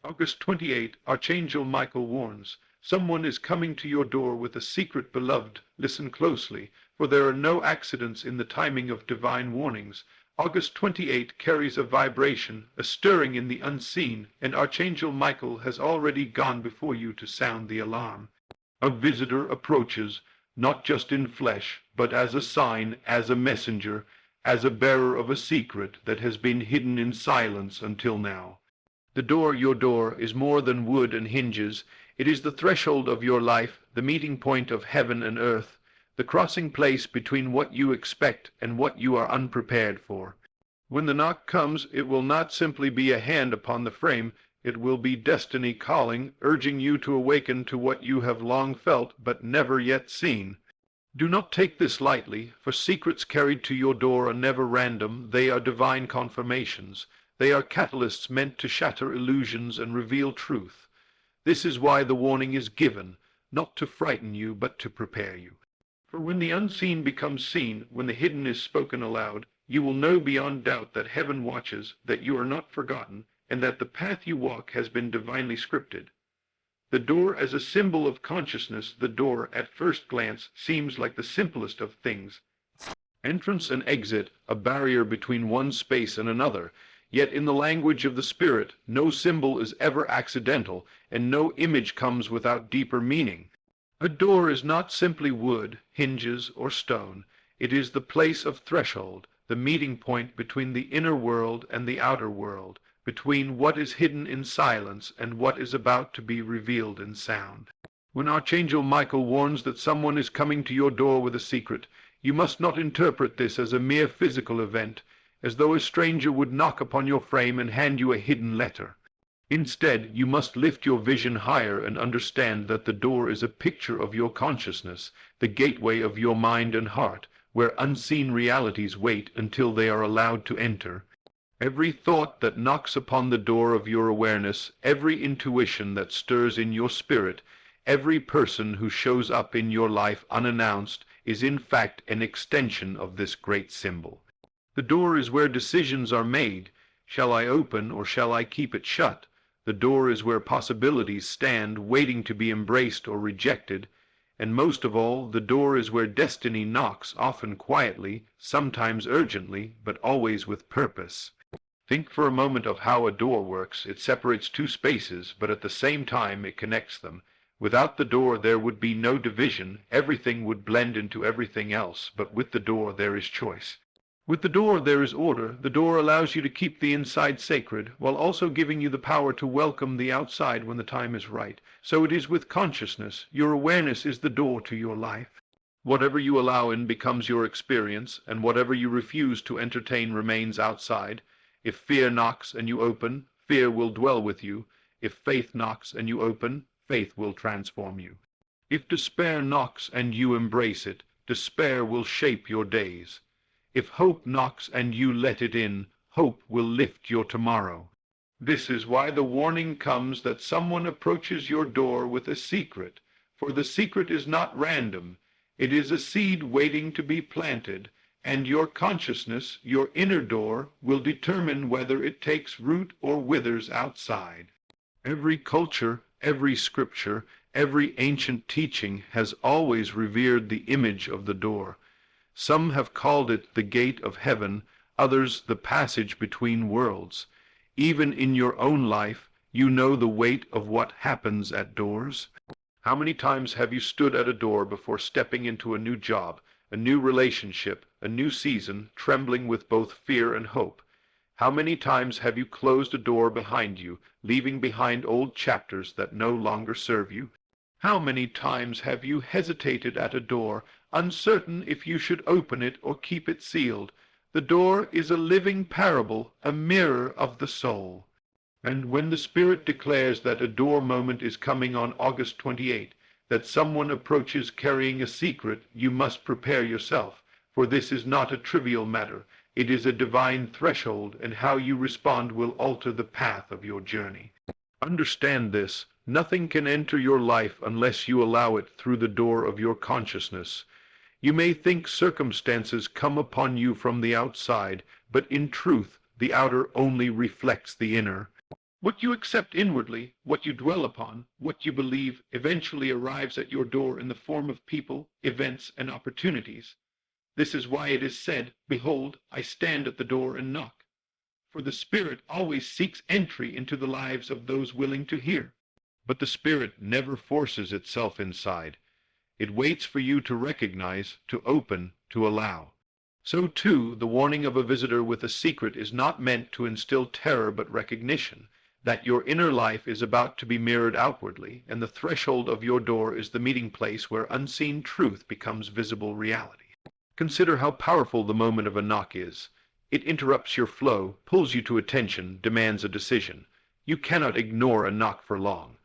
August 28, Archangel Michael warns, someone is coming to your door with a secret, beloved. Listen closely, for there are no accidents in the timing of divine warnings. August 28 carries a vibration, a stirring in the unseen, and Archangel Michael has already gone before you to sound the alarm. A visitor approaches, not just in flesh, but as a sign, as a messenger, as a bearer of a secret that has been hidden in silence until now. The door, your door, is more than wood and hinges. It is the threshold of your life, the meeting point of heaven and earth, the crossing place between what you expect and what you are unprepared for. When the knock comes, it will not simply be a hand upon the frame, it will be destiny calling, urging you to awaken to what you have long felt but never yet seen. Do not take this lightly, for secrets carried to your door are never random, they are divine confirmations. They are catalysts meant to shatter illusions and reveal truth. This is why the warning is given, not to frighten you, but to prepare you. For when the unseen becomes seen, when the hidden is spoken aloud, you will know beyond doubt that heaven watches, that you are not forgotten, and that the path you walk has been divinely scripted. The door as a symbol of consciousness, the door, at first glance, seems like the simplest of things. Entrance and exit, a barrier between one space and another. Yet in the language of the Spirit, no symbol is ever accidental, and no image comes without deeper meaning. A door is not simply wood, hinges, or stone. It is the place of threshold, the meeting point between the inner world and the outer world, between what is hidden in silence and what is about to be revealed in sound. When Archangel Michael warns that someone is coming to your door with a secret, you must not interpret this as a mere physical event, as though a stranger would knock upon your frame and hand you a hidden letter. Instead, you must lift your vision higher and understand that the door is a picture of your consciousness, the gateway of your mind and heart, where unseen realities wait until they are allowed to enter. Every thought that knocks upon the door of your awareness, every intuition that stirs in your spirit, every person who shows up in your life unannounced, is in fact an extension of this great symbol. The door is where decisions are made. Shall I open or shall I keep it shut? The door is where possibilities stand, waiting to be embraced or rejected. And most of all, the door is where destiny knocks, often quietly, sometimes urgently, but always with purpose. Think for a moment of how a door works. It separates two spaces, but at the same time it connects them. Without the door there would be no division. Everything would blend into everything else, but with the door there is choice. With the door there is order. The door allows you to keep the inside sacred, while also giving you the power to welcome the outside when the time is right. So it is with consciousness. Your awareness is the door to your life. Whatever you allow in becomes your experience, and whatever you refuse to entertain remains outside. If fear knocks and you open, fear will dwell with you. If faith knocks and you open, faith will transform you. If despair knocks and you embrace it, despair will shape your days. If hope knocks and you let it in, hope will lift your tomorrow. This is why the warning comes that someone approaches your door with a secret, for the secret is not random. It is a seed waiting to be planted, and your consciousness, your inner door, will determine whether it takes root or withers outside. Every culture, every scripture, every ancient teaching has always revered the image of the door. Some have called it the gate of heaven, others the passage between worlds. Even in your own life, you know the weight of what happens at doors. How many times have you stood at a door before stepping into a new job, a new relationship, a new season, trembling with both fear and hope? How many times have you closed a door behind you, leaving behind old chapters that no longer serve you? How many times have you hesitated at a door, uncertain if you should open it or keep it sealed? The door is a living parable, a mirror of the soul. And when the Spirit declares that a door moment is coming on August 28, that someone approaches carrying a secret, you must prepare yourself, for this is not a trivial matter. It is a divine threshold, and how you respond will alter the path of your journey. Understand this. Nothing can enter your life unless you allow it through the door of your consciousness. You may think circumstances come upon you from the outside, but in truth, the outer only reflects the inner. What you accept inwardly, what you dwell upon, what you believe, eventually arrives at your door in the form of people, events, and opportunities. This is why it is said, "Behold, I stand at the door and knock." For the Spirit always seeks entry into the lives of those willing to hear. But the Spirit never forces itself inside. It waits for you to recognize, to open, to allow. So, too, the warning of a visitor with a secret is not meant to instill terror but recognition, that your inner life is about to be mirrored outwardly, and the threshold of your door is the meeting place where unseen truth becomes visible reality. Consider how powerful the moment of a knock is. It interrupts your flow, pulls you to attention, demands a decision. You cannot ignore a knock for long.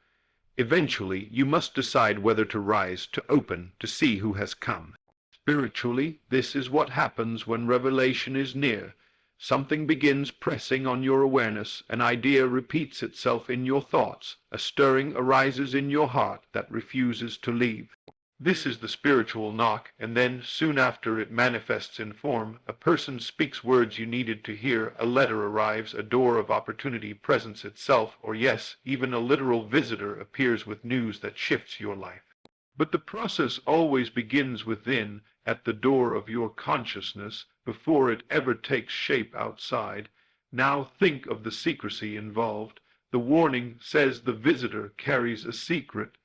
Eventually, you must decide whether to rise, to open, to see who has come. Spiritually, this is what happens when revelation is near. Something begins pressing on your awareness, an idea repeats itself in your thoughts, a stirring arises in your heart that refuses to leave. This is the spiritual knock, and then, soon after it manifests in form, a person speaks words you needed to hear, a letter arrives, a door of opportunity presents itself, or yes, even a literal visitor appears with news that shifts your life. But the process always begins within, at the door of your consciousness, before it ever takes shape outside. Now think of the secrecy involved. The warning says the visitor carries a secret.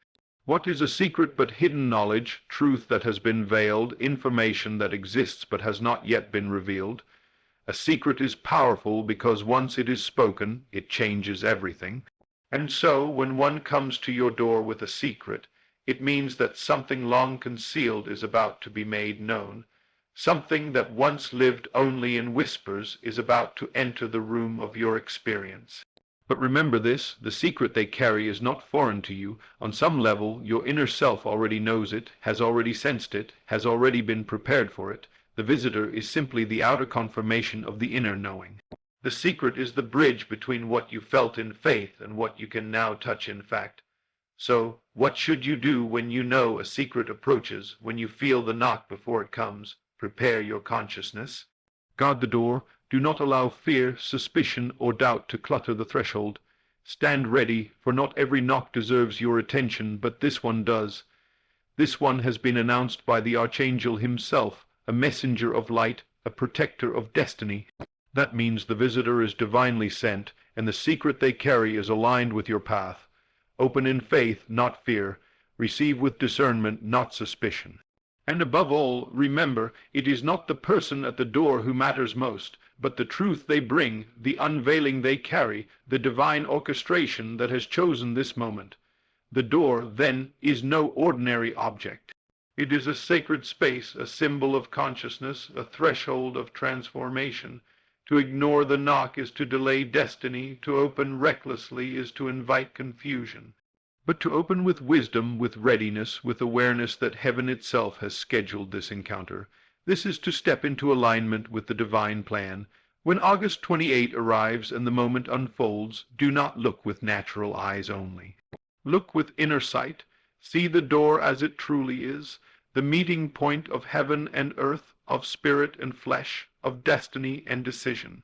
What is a secret but hidden knowledge, truth that has been veiled, information that exists but has not yet been revealed? A secret is powerful because once it is spoken, it changes everything. And so, when one comes to your door with a secret, it means that something long concealed is about to be made known. Something that once lived only in whispers is about to enter the room of your experience. But remember this, the secret they carry is not foreign to you. On some level, your inner self already knows it, has already sensed it, has already been prepared for it. The visitor is simply the outer confirmation of the inner knowing. The secret is the bridge between what you felt in faith and what you can now touch in fact. So, what should you do when you know a secret approaches, when you feel the knock before it comes? Prepare your consciousness. Guard the door. Do not allow fear, suspicion, or doubt to clutter the threshold. Stand ready, for not every knock deserves your attention, but this one does. This one has been announced by the Archangel himself, a messenger of light, a protector of destiny. That means the visitor is divinely sent, and the secret they carry is aligned with your path. Open in faith, not fear. Receive with discernment, not suspicion. And above all, remember, it is not the person at the door who matters most, but the truth they bring, the unveiling they carry, the divine orchestration that has chosen this moment. The door, then, is no ordinary object. It is a sacred space, a symbol of consciousness, a threshold of transformation. To ignore the knock is to delay destiny, to open recklessly is to invite confusion. But to open with wisdom, with readiness, with awareness that heaven itself has scheduled this encounter, this is to step into alignment with the divine plan. When August 28 arrives and the moment unfolds, do not look with natural eyes only. Look with inner sight. See the door as it truly is, the meeting point of heaven and earth, of spirit and flesh, of destiny and decision.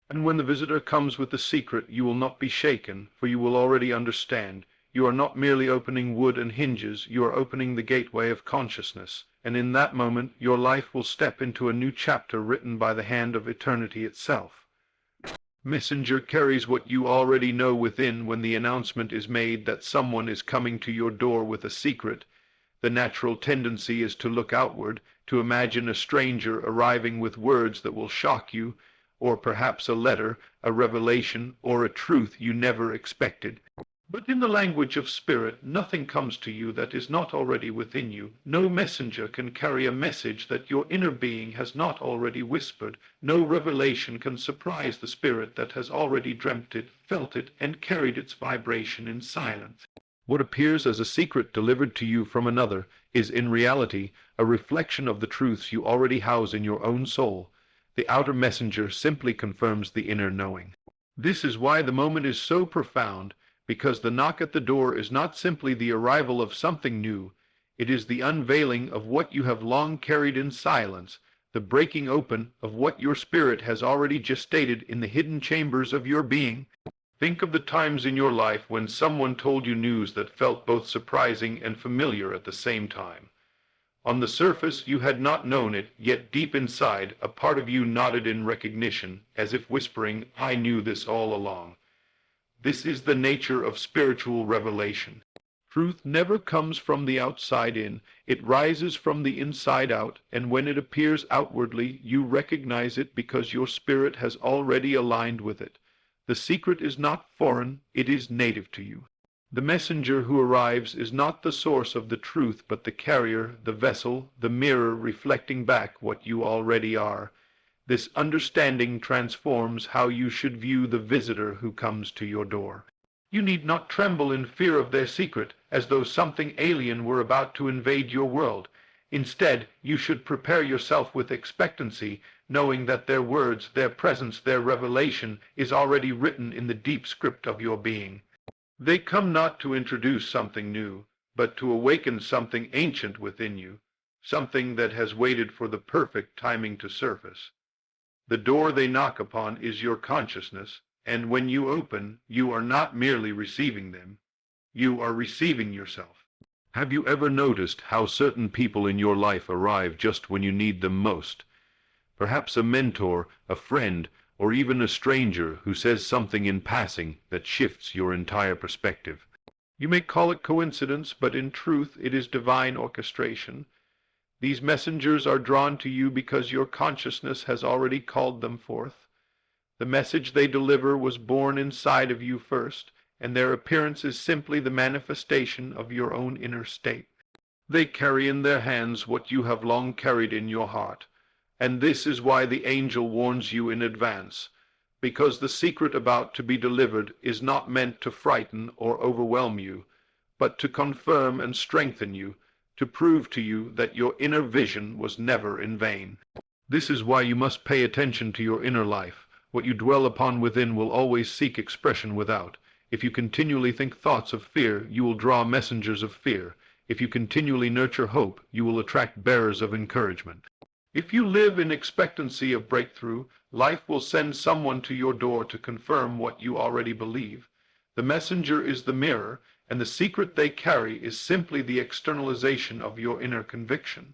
And when the visitor comes with the secret, you will not be shaken, for you will already understand. You are not merely opening wood and hinges, you are opening the gateway of consciousness, and in that moment your life will step into a new chapter written by the hand of eternity itself. Messenger carries what you already know within when the announcement is made that someone is coming to your door with a secret. The natural tendency is to look outward, to imagine a stranger arriving with words that will shock you, or perhaps a letter, a revelation, or a truth you never expected. But in the language of spirit, nothing comes to you that is not already within you. No messenger can carry a message that your inner being has not already whispered. No revelation can surprise the spirit that has already dreamt it, felt it, and carried its vibration in silence. What appears as a secret delivered to you from another is in reality a reflection of the truths you already house in your own soul. The outer messenger simply confirms the inner knowing. This is why the moment is so profound, because the knock at the door is not simply the arrival of something new, it is the unveiling of what you have long carried in silence, the breaking open of what your spirit has already gestated in the hidden chambers of your being. Think of the times in your life when someone told you news that felt both surprising and familiar at the same time. On the surface, you had not known it, yet deep inside, a part of you nodded in recognition, as if whispering, "I knew this all along." This is the nature of spiritual revelation. Truth never comes from the outside in. It rises from the inside out, and when it appears outwardly, you recognize it because your spirit has already aligned with it. The secret is not foreign, it is native to you. The messenger who arrives is not the source of the truth, but the carrier, the vessel, the mirror reflecting back what you already are. This understanding transforms how you should view the visitor who comes to your door. You need not tremble in fear of their secret, as though something alien were about to invade your world. Instead, you should prepare yourself with expectancy, knowing that their words, their presence, their revelation is already written in the deep script of your being. They come not to introduce something new, but to awaken something ancient within you, something that has waited for the perfect timing to surface. The door they knock upon is your consciousness, and when you open, you are not merely receiving them, you are receiving yourself. Have you ever noticed how certain people in your life arrive just when you need them most? Perhaps a mentor, a friend, or even a stranger who says something in passing that shifts your entire perspective. You may call it coincidence, but in truth it is divine orchestration. These messengers are drawn to you because your consciousness has already called them forth. The message they deliver was born inside of you first, and their appearance is simply the manifestation of your own inner state. They carry in their hands what you have long carried in your heart, and this is why the angel warns you in advance, because the secret about to be delivered is not meant to frighten or overwhelm you, but to confirm and strengthen you, to prove to you that your inner vision was never in vain. This is why you must pay attention to your inner life. What you dwell upon within will always seek expression without. If you continually think thoughts of fear, you will draw messengers of fear. If you continually nurture hope, you will attract bearers of encouragement. If you live in expectancy of breakthrough, life will send someone to your door to confirm what you already believe. The messenger is the mirror, and the secret they carry is simply the externalization of your inner conviction.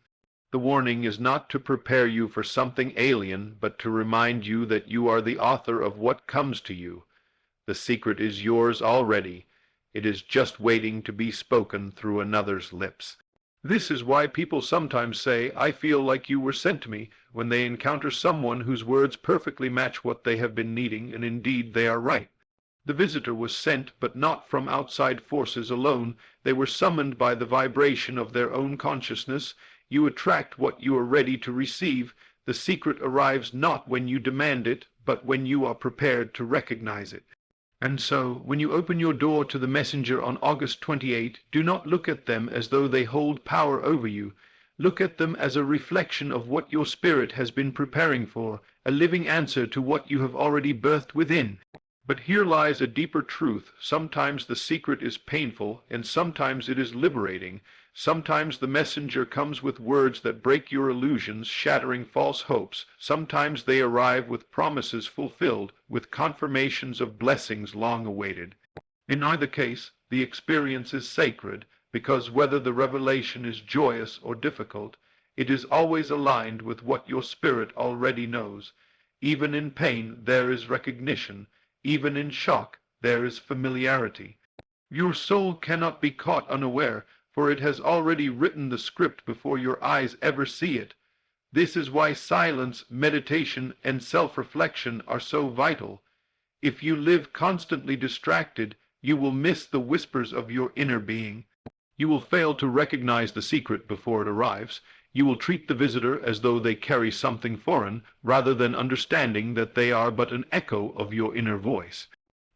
The warning is not to prepare you for something alien, but to remind you that you are the author of what comes to you. The secret is yours already. It is just waiting to be spoken through another's lips. This is why people sometimes say, "I feel like you were sent to me," when they encounter someone whose words perfectly match what they have been needing, and indeed they are right. The visitor was sent, but not from outside forces alone. They were summoned by the vibration of their own consciousness. You attract what you are ready to receive. The secret arrives not when you demand it, but when you are prepared to recognize it. And so, when you open your door to the messenger on August 28, do not look at them as though they hold power over you. Look at them as a reflection of what your spirit has been preparing for, a living answer to what you have already birthed within. But here lies a deeper truth. Sometimes the secret is painful, and sometimes it is liberating. Sometimes the messenger comes with words that break your illusions, shattering false hopes. Sometimes they arrive with promises fulfilled, with confirmations of blessings long awaited. In either case, the experience is sacred, because whether the revelation is joyous or difficult, it is always aligned with what your spirit already knows. Even in pain, there is recognition. Even in shock, there is familiarity. Your soul cannot be caught unaware, for it has already written the script before your eyes ever see it. This is why silence, meditation, and self-reflection are so vital. If you live constantly distracted, you will miss the whispers of your inner being. You will fail to recognize the secret before it arrives. You will treat the visitor as though they carry something foreign, rather than understanding that they are but an echo of your inner voice.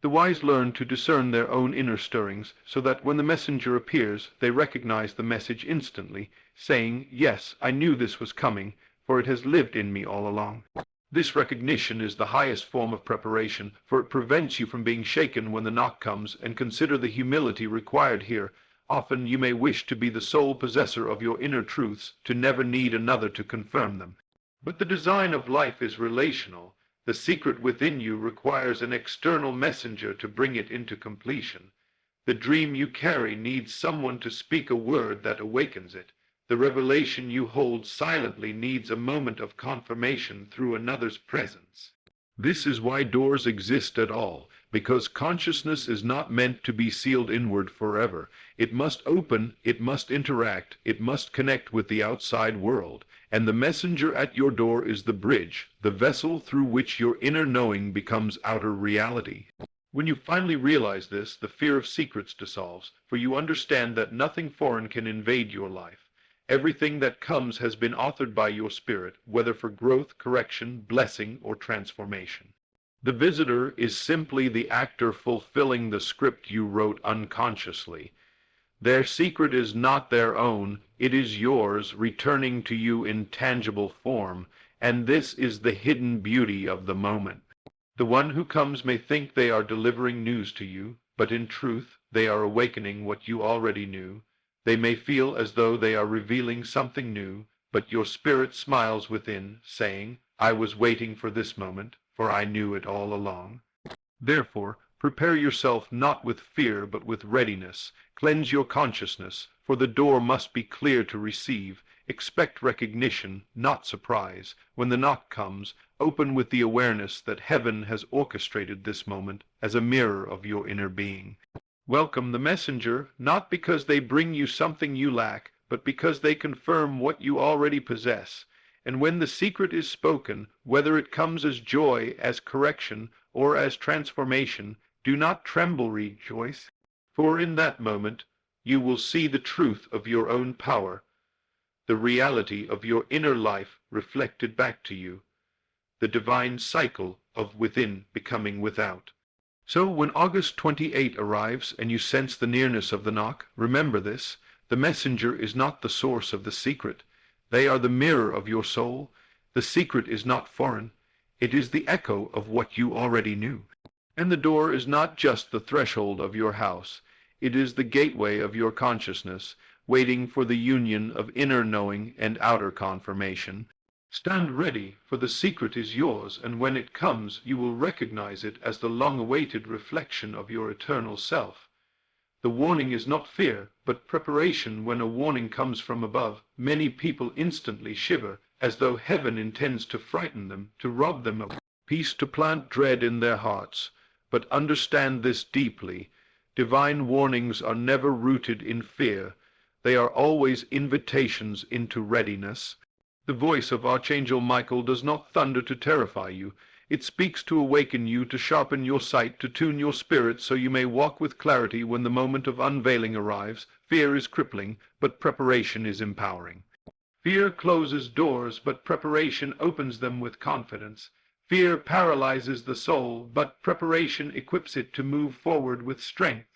The wise learn to discern their own inner stirrings, so that when the messenger appears, they recognize the message instantly, saying, "Yes, I knew this was coming, for it has lived in me all along." This recognition is the highest form of preparation, for it prevents you from being shaken when the knock comes, and consider the humility required here. Often you may wish to be the sole possessor of your inner truths, to never need another to confirm them. But the design of life is relational. The secret within you requires an external messenger to bring it into completion. The dream you carry needs someone to speak a word that awakens it. The revelation you hold silently needs a moment of confirmation through another's presence. This is why doors exist at all, because consciousness is not meant to be sealed inward forever. It must open, it must interact, it must connect with the outside world, and the messenger at your door is the bridge, the vessel through which your inner knowing becomes outer reality. When you finally realize this, the fear of secrets dissolves, for you understand that nothing foreign can invade your life. Everything that comes has been authored by your spirit, whether for growth, correction, blessing, or transformation. The visitor is simply the actor fulfilling the script you wrote unconsciously. Their secret is not their own, it is yours, returning to you in tangible form, and this is the hidden beauty of the moment. The one who comes may think they are delivering news to you, but in truth they are awakening what you already knew. They may feel as though they are revealing something new, but your spirit smiles within, saying, "I was waiting for this moment, for I knew it all along." Therefore, prepare yourself not with fear but with readiness. Cleanse your consciousness, for the door must be clear to receive. Expect recognition, not surprise. When the knock comes, open with the awareness that heaven has orchestrated this moment as a mirror of your inner being. Welcome the messenger, not because they bring you something you lack, but because they confirm what you already possess. And when the secret is spoken, whether it comes as joy, as correction, or as transformation, do not tremble, rejoice. For in that moment you will see the truth of your own power, the reality of your inner life reflected back to you, the divine cycle of within becoming without. So when August 28 arrives and you sense the nearness of the knock, remember this: the messenger is not the source of the secret. They are the mirror of your soul. The secret is not foreign. It is the echo of what you already knew. And the door is not just the threshold of your house. It is the gateway of your consciousness, waiting for the union of inner knowing and outer confirmation. Stand ready, for the secret is yours, and when it comes, you will recognize it as the long-awaited reflection of your eternal self. The warning is not fear, but preparation. When a warning comes from above, many people instantly shiver, as though heaven intends to frighten them, to rob them of peace, to plant dread in their hearts. But understand this deeply: divine warnings are never rooted in fear. They are always invitations into readiness. The voice of Archangel Michael does not thunder to terrify you. It speaks to awaken you, to sharpen your sight, to tune your spirit so you may walk with clarity when the moment of unveiling arrives. Fear is crippling, but preparation is empowering. Fear closes doors, but preparation opens them with confidence. Fear paralyzes the soul, but preparation equips it to move forward with strength.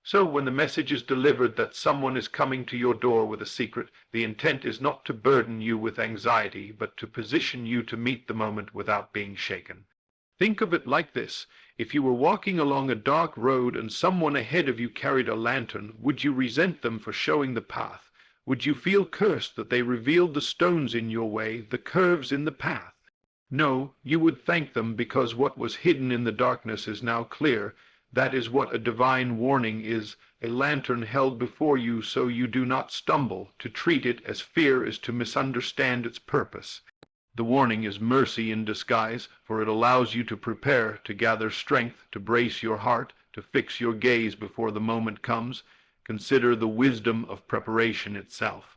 So when the message is delivered that someone is coming to your door with a secret, the intent is not to burden you with anxiety, but to position you to meet the moment without being shaken. Think of it like this: if you were walking along a dark road and someone ahead of you carried a lantern, would you resent them for showing the path? Would you feel cursed that they revealed the stones in your way, the curves in the path? No, you would thank them, because what was hidden in the darkness is now clear. That is what a divine warning is, a lantern held before you so you do not stumble. To treat it as fear is to misunderstand its purpose. The warning is mercy in disguise, for it allows you to prepare, to gather strength, to brace your heart, to fix your gaze before the moment comes. Consider the wisdom of preparation itself.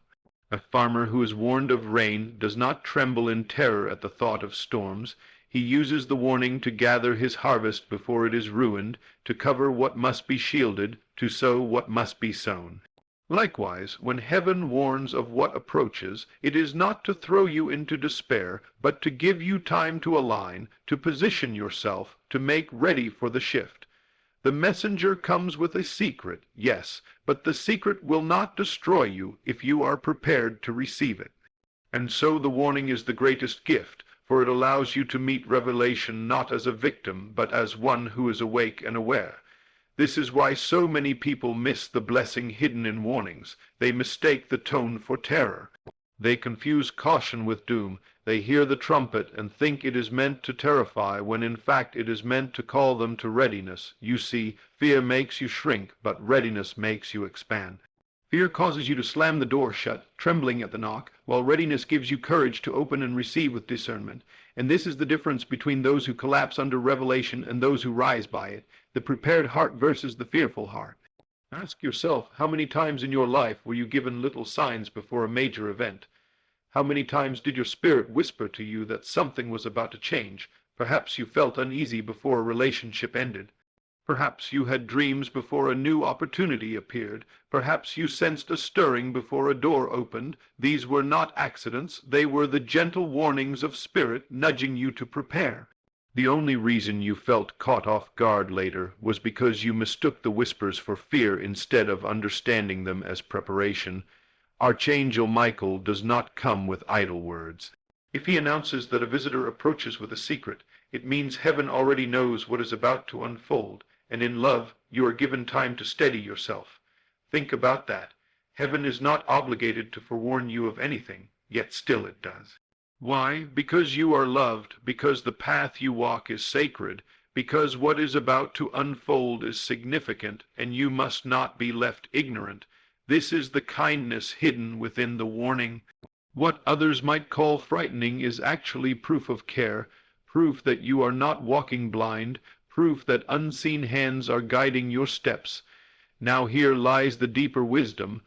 A farmer who is warned of rain does not tremble in terror at the thought of storms. He uses the warning to gather his harvest before it is ruined, to cover what must be shielded, to sow what must be sown. Likewise, when heaven warns of what approaches, it is not to throw you into despair, but to give you time to align, to position yourself, to make ready for the shift. The messenger comes with a secret, yes, but the secret will not destroy you if you are prepared to receive it. And so the warning is the greatest gift, for it allows you to meet revelation not as a victim, but as one who is awake and aware. This is why so many people miss the blessing hidden in warnings. They mistake the tone for terror. They confuse caution with doom. They hear the trumpet and think it is meant to terrify, when in fact it is meant to call them to readiness. You see, fear makes you shrink, but readiness makes you expand. Fear causes you to slam the door shut, trembling at the knock, while readiness gives you courage to open and receive with discernment. And this is the difference between those who collapse under revelation and those who rise by it, the prepared heart versus the fearful heart. Ask yourself, how many times in your life were you given little signs before a major event? How many times did your spirit whisper to you that something was about to change? Perhaps you felt uneasy before a relationship ended. Perhaps you had dreams before a new opportunity appeared. Perhaps you sensed a stirring before a door opened. These were not accidents. They were the gentle warnings of spirit nudging you to prepare. The only reason you felt caught off guard later was because you mistook the whispers for fear instead of understanding them as preparation. Archangel Michael does not come with idle words. If he announces that a visitor approaches with a secret, it means heaven already knows what is about to unfold, and in love you are given time to steady yourself. Think about that. Heaven is not obligated to forewarn you of anything, yet still it does. Why? Because you are loved, because the path you walk is sacred, because what is about to unfold is significant, and you must not be left ignorant. This is the kindness hidden within the warning. What others might call frightening is actually proof of care, proof that you are not walking blind, proof that unseen hands are guiding your steps. Now here lies the deeper wisdom.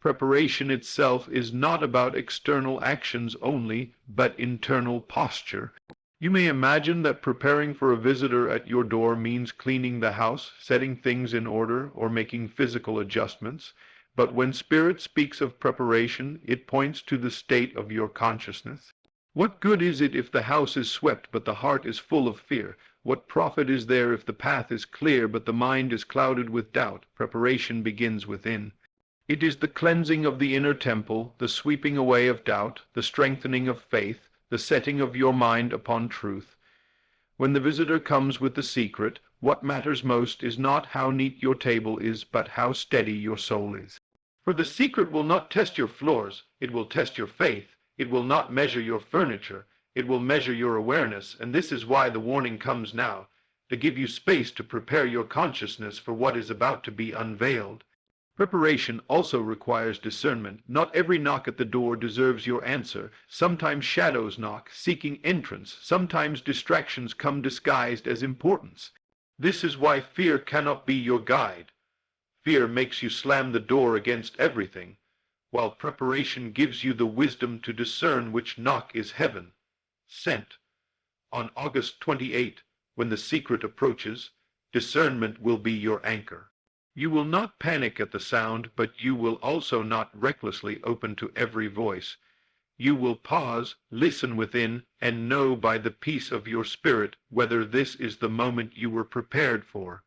Preparation itself is not about external actions only, but internal posture. You may imagine that preparing for a visitor at your door means cleaning the house, setting things in order, or making physical adjustments. But when Spirit speaks of preparation, it points to the state of your consciousness. What good is it if the house is swept but the heart is full of fear? What profit is there if the path is clear but the mind is clouded with doubt? Preparation begins within. It is the cleansing of the inner temple, the sweeping away of doubt, the strengthening of faith, the setting of your mind upon truth. When the visitor comes with the secret, what matters most is not how neat your table is, but how steady your soul is. For the secret will not test your floors, it will test your faith. It will not measure your furniture, it will measure your awareness, and this is why the warning comes now, to give you space to prepare your consciousness for what is about to be unveiled. Preparation also requires discernment. Not every knock at the door deserves your answer. Sometimes shadows knock, seeking entrance. Sometimes distractions come disguised as importance. This is why fear cannot be your guide. Fear makes you slam the door against everything, while preparation gives you the wisdom to discern which knock is heaven sent. On August 28, when the secret approaches, discernment will be your anchor. You will not panic at the sound, but you will also not recklessly open to every voice. You will pause, listen within, and know by the peace of your spirit whether this is the moment you were prepared for.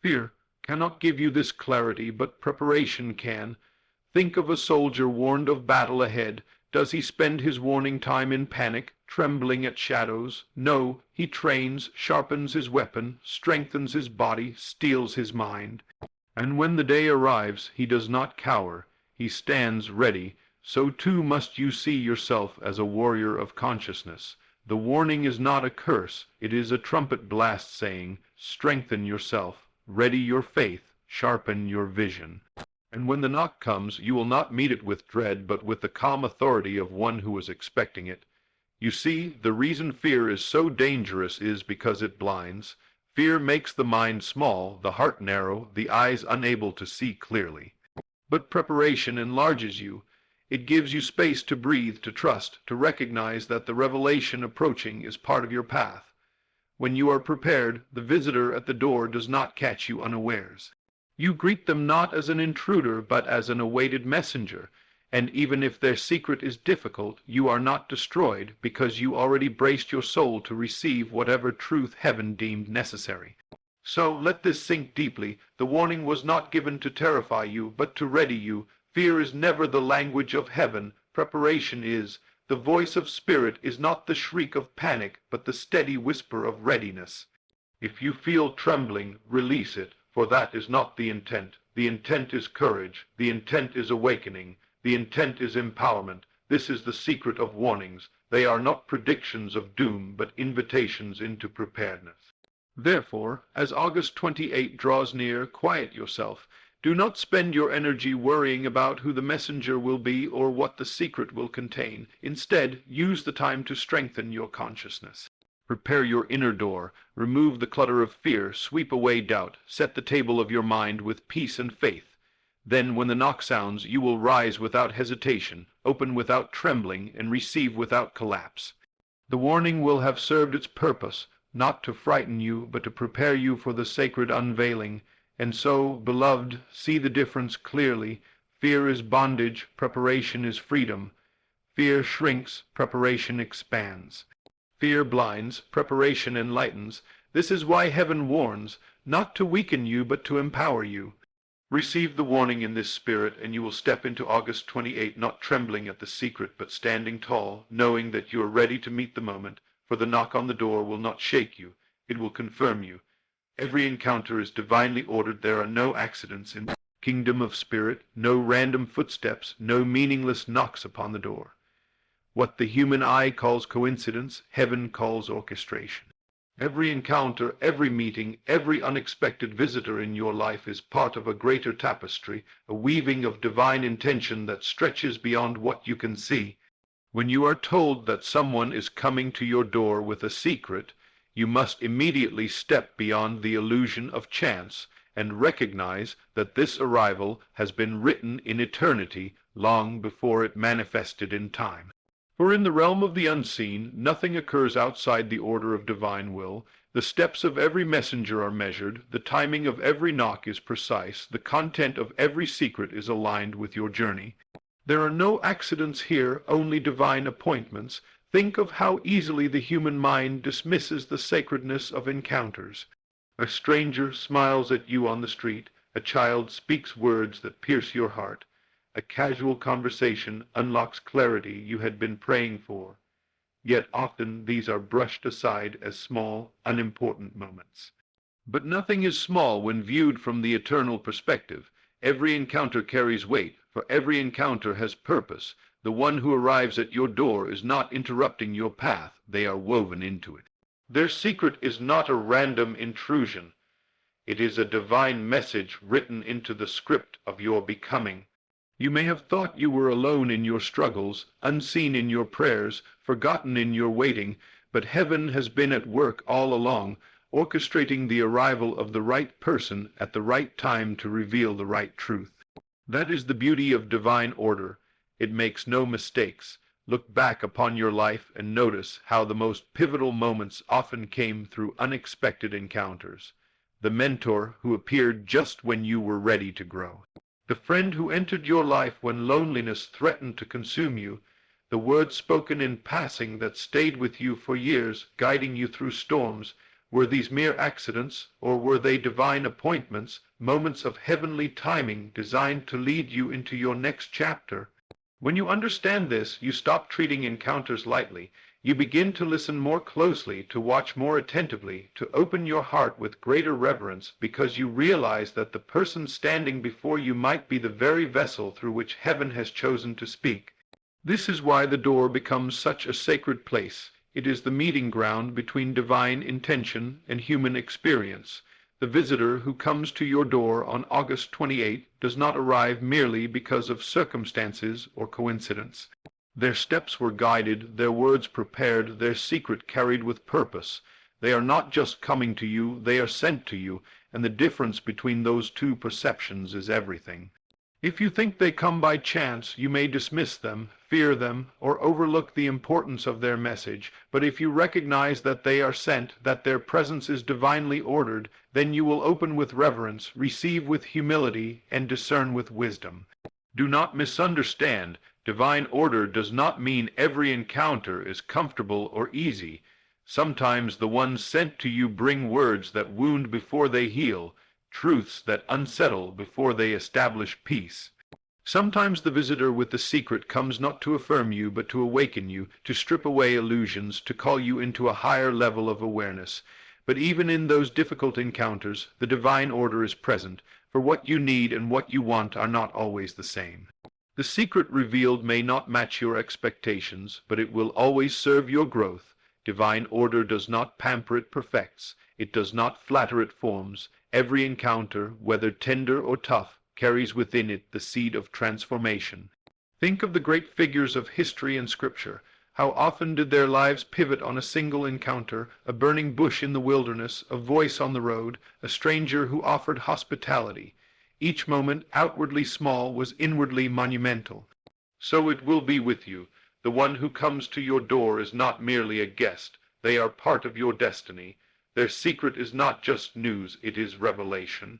Fear cannot give you this clarity, but preparation can. Think of a soldier warned of battle ahead. Does he spend his warning time in panic, trembling at shadows? No, he trains, sharpens his weapon, strengthens his body, steels his mind. And when the day arrives, he does not cower. He stands ready. So too must you see yourself as a warrior of consciousness. The warning is not a curse. It is a trumpet blast saying, strengthen yourself, ready your faith, sharpen your vision. And when the knock comes, you will not meet it with dread, but with the calm authority of one who is expecting it. You see, the reason fear is so dangerous is because it blinds. Fear makes the mind small, the heart narrow, the eyes unable to see clearly. But preparation enlarges you. It gives you space to breathe, to trust, to recognize that the revelation approaching is part of your path. When you are prepared, the visitor at the door does not catch you unawares. You greet them not as an intruder, but as an awaited messenger, and even if their secret is difficult, you are not destroyed, because you already braced your soul to receive whatever truth heaven deemed necessary. So let this sink deeply. The warning was not given to terrify you, but to ready you. Fear is never the language of heaven. Preparation is. The voice of spirit is not the shriek of panic, but the steady whisper of readiness. If you feel trembling, release it, for that is not the intent. The intent is courage. The intent is awakening. The intent is empowerment. This is the secret of warnings. They are not predictions of doom, but invitations into preparedness. Therefore, as August 28 draws near, quiet yourself. Do not spend your energy worrying about who the messenger will be or what the secret will contain. Instead, use the time to strengthen your consciousness. Prepare your inner door, remove the clutter of fear, sweep away doubt, set the table of your mind with peace and faith. Then, when the knock sounds, you will rise without hesitation, open without trembling, and receive without collapse. The warning will have served its purpose, not to frighten you, but to prepare you for the sacred unveiling. And so, beloved, see the difference clearly. Fear is bondage, preparation is freedom. Fear shrinks, preparation expands. Fear blinds, preparation enlightens. This is why heaven warns, not to weaken you, but to empower you. Receive the warning in this spirit, and you will step into August 28 not trembling at the secret, but standing tall, knowing that you are ready to meet the moment, for the knock on the door will not shake you, it will confirm you. Every encounter is divinely ordered. There are no accidents in the kingdom of spirit, no random footsteps, no meaningless knocks upon the door. What the human eye calls coincidence, heaven calls orchestration. Every encounter, every meeting, every unexpected visitor in your life is part of a greater tapestry, a weaving of divine intention that stretches beyond what you can see. When you are told that someone is coming to your door with a secret, you must immediately step beyond the illusion of chance and recognize that this arrival has been written in eternity long before it manifested in time. For in the realm of the unseen, nothing occurs outside the order of divine will. The steps of every messenger are measured, the timing of every knock is precise, the content of every secret is aligned with your journey. There are no accidents here, only divine appointments. Think of how easily the human mind dismisses the sacredness of encounters. A stranger smiles at you on the street, a child speaks words that pierce your heart. A casual conversation unlocks clarity you had been praying for. Yet often these are brushed aside as small, unimportant moments. But nothing is small when viewed from the eternal perspective. Every encounter carries weight, for every encounter has purpose. The one who arrives at your door is not interrupting your path, they are woven into it. Their secret is not a random intrusion. It is a divine message written into the script of your becoming. You may have thought you were alone in your struggles, unseen in your prayers, forgotten in your waiting, but heaven has been at work all along, orchestrating the arrival of the right person at the right time to reveal the right truth. That is the beauty of divine order. It makes no mistakes. Look back upon your life and notice how the most pivotal moments often came through unexpected encounters. The mentor who appeared just when you were ready to grow. The friend who entered your life when loneliness threatened to consume you. The words spoken in passing that stayed with you for years, guiding you through storms. Were these mere accidents, or were they divine appointments, moments of heavenly timing designed to lead you into your next chapter? When you understand this, you stop treating encounters lightly. You begin to listen more closely, to watch more attentively, to open your heart with greater reverence, because you realize that the person standing before you might be the very vessel through which heaven has chosen to speak. This is why the door becomes such a sacred place. It is the meeting ground between divine intention and human experience. The visitor who comes to your door on August 28 does not arrive merely because of circumstances or coincidence. Their steps were guided, their words prepared, their secret carried with purpose. They are not just coming to you, they are sent to you, and the difference between those two perceptions is everything. If you think they come by chance, you may dismiss them, fear them, or overlook the importance of their message. But if you recognize that they are sent, that their presence is divinely ordered, then you will open with reverence, receive with humility, and discern with wisdom. Do not misunderstand. Divine order does not mean every encounter is comfortable or easy. Sometimes the ones sent to you bring words that wound before they heal, truths that unsettle before they establish peace. Sometimes the visitor with the secret comes not to affirm you, but to awaken you, to strip away illusions, to call you into a higher level of awareness. But even in those difficult encounters, the divine order is present, for what you need and what you want are not always the same. The secret revealed may not match your expectations, but it will always serve your growth. Divine order does not pamper, it perfects. It does not flatter, it forms. Every encounter, whether tender or tough, carries within it the seed of transformation. Think of the great figures of history and scripture. How often did their lives pivot on a single encounter, a burning bush in the wilderness, a voice on the road, a stranger who offered hospitality. Each moment, outwardly small, was inwardly monumental. So it will be with you. The one who comes to your door is not merely a guest. They are part of your destiny. Their secret is not just news, it is revelation.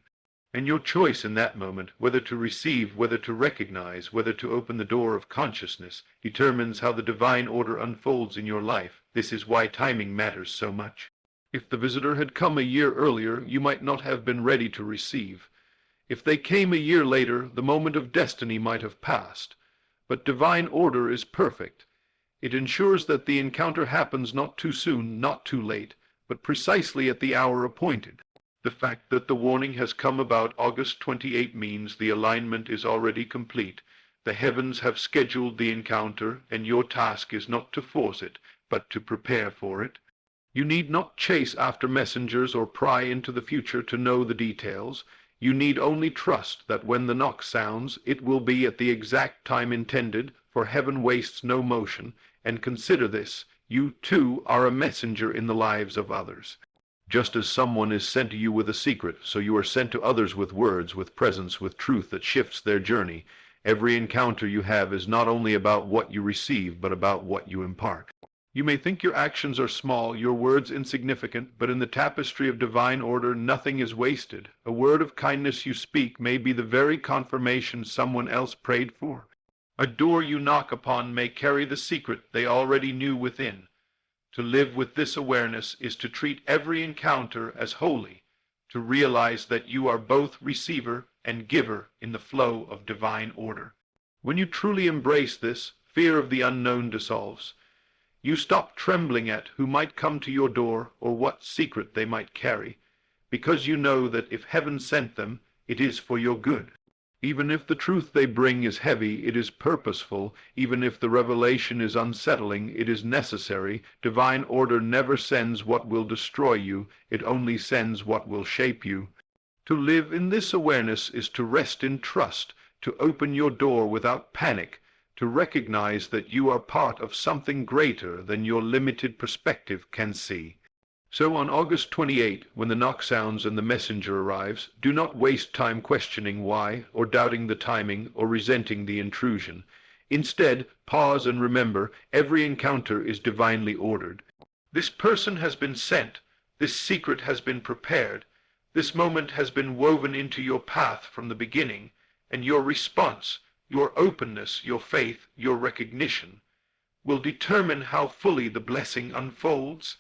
And your choice in that moment, whether to receive, whether to recognize, whether to open the door of consciousness, determines how the divine order unfolds in your life. This is why timing matters so much. If the visitor had come a year earlier, you might not have been ready to receive. If they came a year later, the moment of destiny might have passed. But divine order is perfect. It ensures that the encounter happens not too soon, not too late, but precisely at the hour appointed. The fact that the warning has come about August 28 means the alignment is already complete. The heavens have scheduled the encounter, and your task is not to force it, but to prepare for it. You need not chase after messengers or pry into the future to know the details. You need only trust that when the knock sounds, it will be at the exact time intended, for heaven wastes no motion. And consider this, you too are a messenger in the lives of others. Just as someone is sent to you with a secret, so you are sent to others with words, with presence, with truth that shifts their journey. Every encounter you have is not only about what you receive, but about what you impart. You may think your actions are small, your words insignificant, but in the tapestry of divine order nothing is wasted. A word of kindness you speak may be the very confirmation someone else prayed for. A door you knock upon may carry the secret they already knew within. To live with this awareness is to treat every encounter as holy, to realize that you are both receiver and giver in the flow of divine order. When you truly embrace this, fear of the unknown dissolves. You stop trembling at who might come to your door or what secret they might carry, because you know that if heaven sent them, it is for your good. Even if the truth they bring is heavy, it is purposeful. Even if the revelation is unsettling, it is necessary. Divine order never sends what will destroy you. It only sends what will shape you. To live in this awareness is to rest in trust, to open your door without panic, to recognize that you are part of something greater than your limited perspective can see. So on August 28, when the knock sounds and the messenger arrives, do not waste time questioning why, or doubting the timing, or resenting the intrusion. Instead, pause and remember, every encounter is divinely ordered. This person has been sent, this secret has been prepared, this moment has been woven into your path from the beginning, and your response, your openness, your faith, your recognition, will determine how fully the blessing unfolds.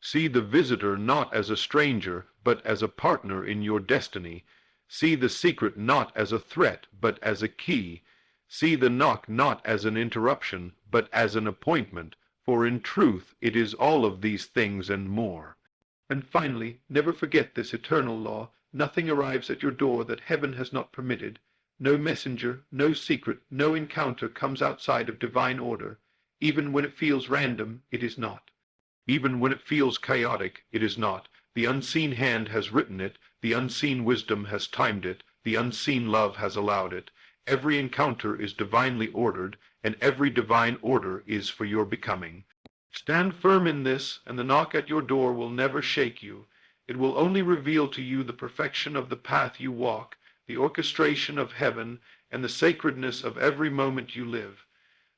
See the visitor not as a stranger, but as a partner in your destiny. See the secret not as a threat, but as a key. See the knock not as an interruption, but as an appointment, for in truth it is all of these things and more. And finally, never forget this eternal law. Nothing arrives at your door that heaven has not permitted. No messenger, no secret, no encounter comes outside of divine order. Even when it feels random, it is not. Even when it feels chaotic, it is not. The unseen hand has written it, the unseen wisdom has timed it, the unseen love has allowed it. Every encounter is divinely ordered, and every divine order is for your becoming. Stand firm in this, and the knock at your door will never shake you. It will only reveal to you the perfection of the path you walk, the orchestration of heaven, and the sacredness of every moment you live.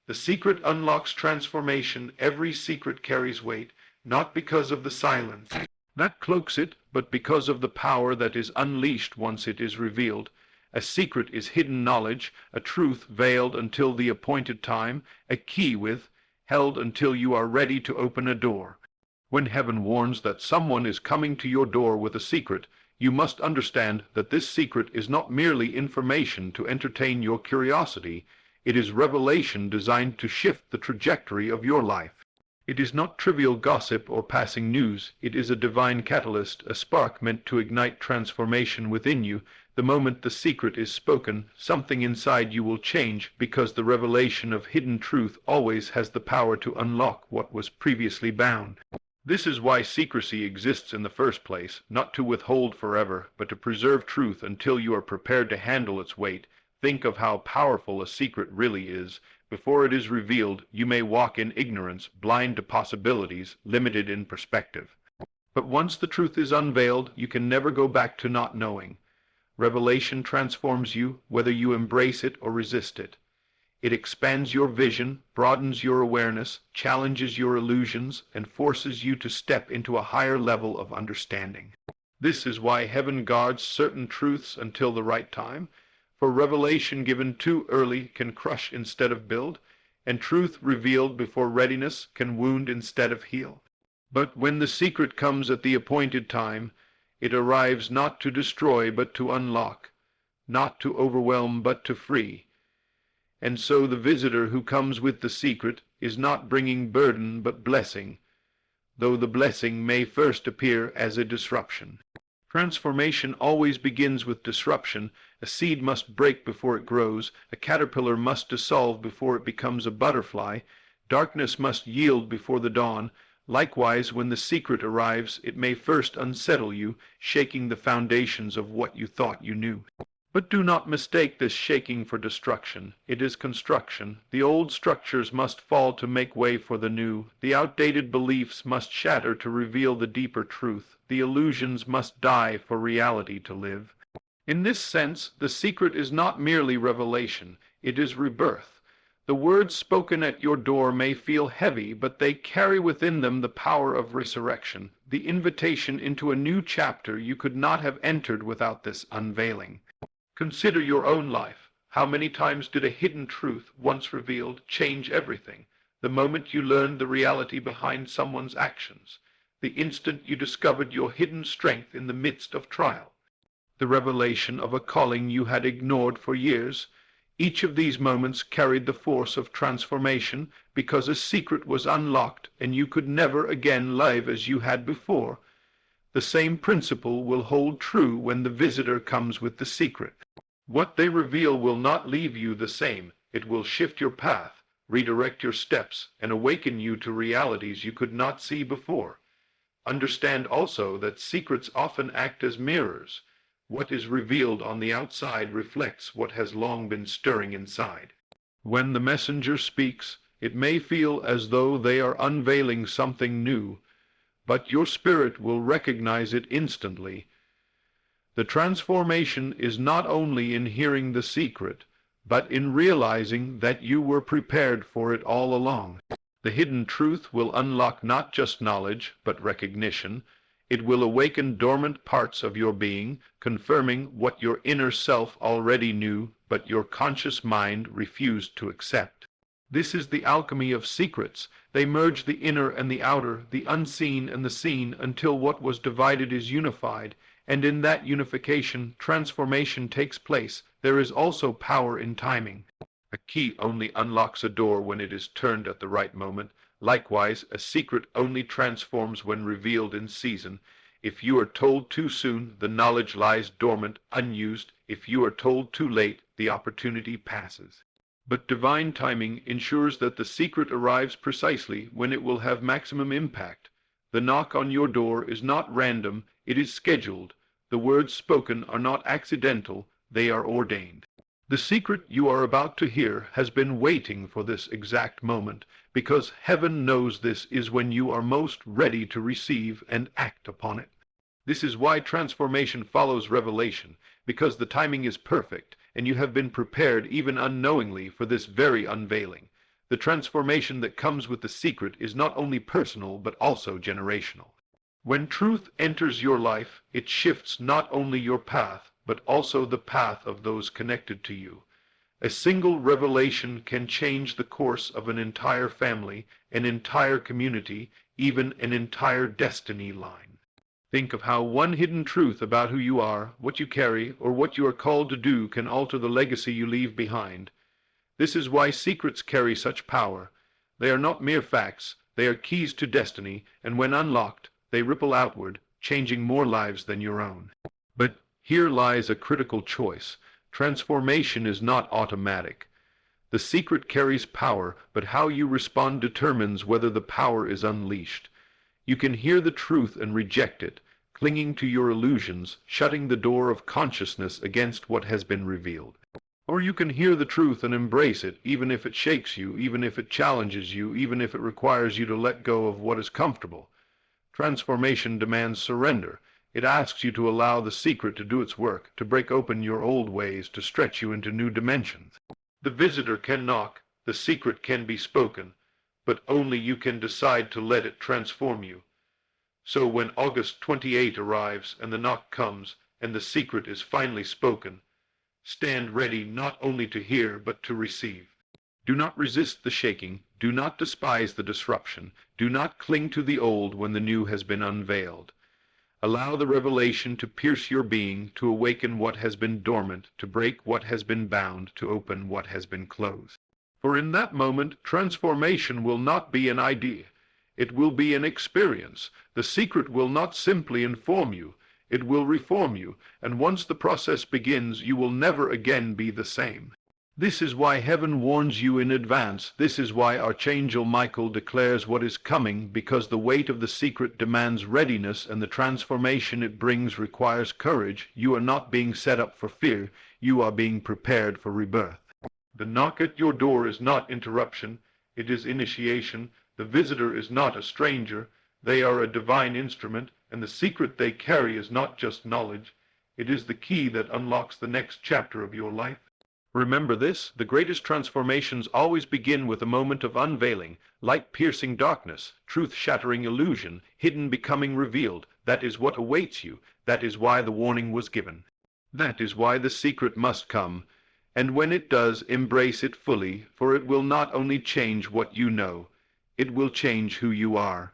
The secret unlocks transformation. Every secret carries weight, not because of the silence that cloaks it, but because of the power that is unleashed once it is revealed. A secret is hidden knowledge, a truth veiled until the appointed time, a key held until you are ready to open a door. When heaven warns that someone is coming to your door with a secret, you must understand that this secret is not merely information to entertain your curiosity. It is revelation designed to shift the trajectory of your life. It is not trivial gossip or passing news. It is a divine catalyst, a spark meant to ignite transformation within you. The moment the secret is spoken, something inside you will change, because the revelation of hidden truth always has the power to unlock what was previously bound. This is why secrecy exists in the first place, not to withhold forever, but to preserve truth until you are prepared to handle its weight. Think of how powerful a secret really is. Before it is revealed, you may walk in ignorance, blind to possibilities, limited in perspective. But once the truth is unveiled, you can never go back to not knowing. Revelation transforms you, whether you embrace it or resist it. It expands your vision, broadens your awareness, challenges your illusions, and forces you to step into a higher level of understanding. This is why heaven guards certain truths until the right time, for revelation given too early can crush instead of build, and truth revealed before readiness can wound instead of heal. But when the secret comes at the appointed time, it arrives not to destroy but to unlock, not to overwhelm but to free. And so the visitor who comes with the secret is not bringing burden but blessing, though the blessing may first appear as a disruption. Transformation always begins with disruption. A seed must break before it grows, a caterpillar must dissolve before it becomes a butterfly, darkness must yield before the dawn. Likewise, when the secret arrives, it may first unsettle you, shaking the foundations of what you thought you knew. But do not mistake this shaking for destruction. It is construction. The old structures must fall to make way for the new. The outdated beliefs must shatter to reveal the deeper truth. The illusions must die for reality to live. In this sense, the secret is not merely revelation, it is rebirth. The words spoken at your door may feel heavy, but they carry within them the power of resurrection, the invitation into a new chapter you could not have entered without this unveiling. Consider your own life. How many times did a hidden truth, once revealed, change everything? The moment you learned the reality behind someone's actions, the instant you discovered your hidden strength in the midst of trial, the revelation of a calling you had ignored for years. Each of these moments carried the force of transformation, because a secret was unlocked and you could never again live as you had before. The same principle will hold true when the visitor comes with the secret. What they reveal will not leave you the same. It will shift your path, redirect your steps, and awaken you to realities you could not see before. Understand also that secrets often act as mirrors. What is revealed on the outside reflects what has long been stirring inside. When the messenger speaks, it may feel as though they are unveiling something new, but your spirit will recognize it instantly. The transformation is not only in hearing the secret, but in realizing that you were prepared for it all along. The hidden truth will unlock not just knowledge, but recognition. It will awaken dormant parts of your being, confirming what your inner self already knew, but your conscious mind refused to accept. This is the alchemy of secrets. They merge the inner and the outer, the unseen and the seen, until what was divided is unified, and in that unification, transformation takes place. There is also power in timing. A key only unlocks a door when it is turned at the right moment. Likewise, a secret only transforms when revealed in season. If you are told too soon, the knowledge lies dormant, unused. If you are told too late, the opportunity passes. But divine timing ensures that the secret arrives precisely when it will have maximum impact. The knock on your door is not random, it is scheduled. The words spoken are not accidental, they are ordained. The secret you are about to hear has been waiting for this exact moment, because heaven knows this is when you are most ready to receive and act upon it. This is why transformation follows revelation, because the timing is perfect, and you have been prepared even unknowingly for this very unveiling. The transformation that comes with the secret is not only personal, but also generational. When truth enters your life, it shifts not only your path, but also the path of those connected to you. A single revelation can change the course of an entire family, an entire community, even an entire destiny line. Think of how one hidden truth about who you are, what you carry, or what you are called to do can alter the legacy you leave behind. This is why secrets carry such power. They are not mere facts, they are keys to destiny, and when unlocked, they ripple outward, changing more lives than your own. But Here lies a critical choice. Transformation is not automatic. The secret carries power, but how you respond determines whether the power is unleashed. You can hear the truth and reject it, clinging to your illusions, shutting the door of consciousness against what has been revealed. Or you can hear the truth and embrace it, even if it shakes you, even if it challenges you, even if it requires you to let go of what is comfortable. Transformation demands surrender. It asks you to allow the secret to do its work, to break open your old ways, to stretch you into new dimensions. The visitor can knock, the secret can be spoken, but only you can decide to let it transform you. So when August 28 arrives and the knock comes and the secret is finally spoken, stand ready not only to hear but to receive. Do not resist the shaking, do not despise the disruption, do not cling to the old when the new has been unveiled. Allow the revelation to pierce your being, to awaken what has been dormant, to break what has been bound, to open what has been closed. For in that moment, transformation will not be an idea. It will be an experience. The secret will not simply inform you. It will reform you, and once the process begins, you will never again be the same. This is why heaven warns you in advance. This is why Archangel Michael declares what is coming, because the weight of the secret demands readiness, and the transformation it brings requires courage. You are not being set up for fear. You are being prepared for rebirth. The knock at your door is not interruption. It is initiation. The visitor is not a stranger. They are a divine instrument, and the secret they carry is not just knowledge. It is the key that unlocks the next chapter of your life. Remember this, the greatest transformations always begin with a moment of unveiling, light piercing darkness, truth shattering illusion, hidden becoming revealed. That is what awaits you. That is why the warning was given. That is why the secret must come. And when it does, embrace it fully, for it will not only change what you know, it will change who you are.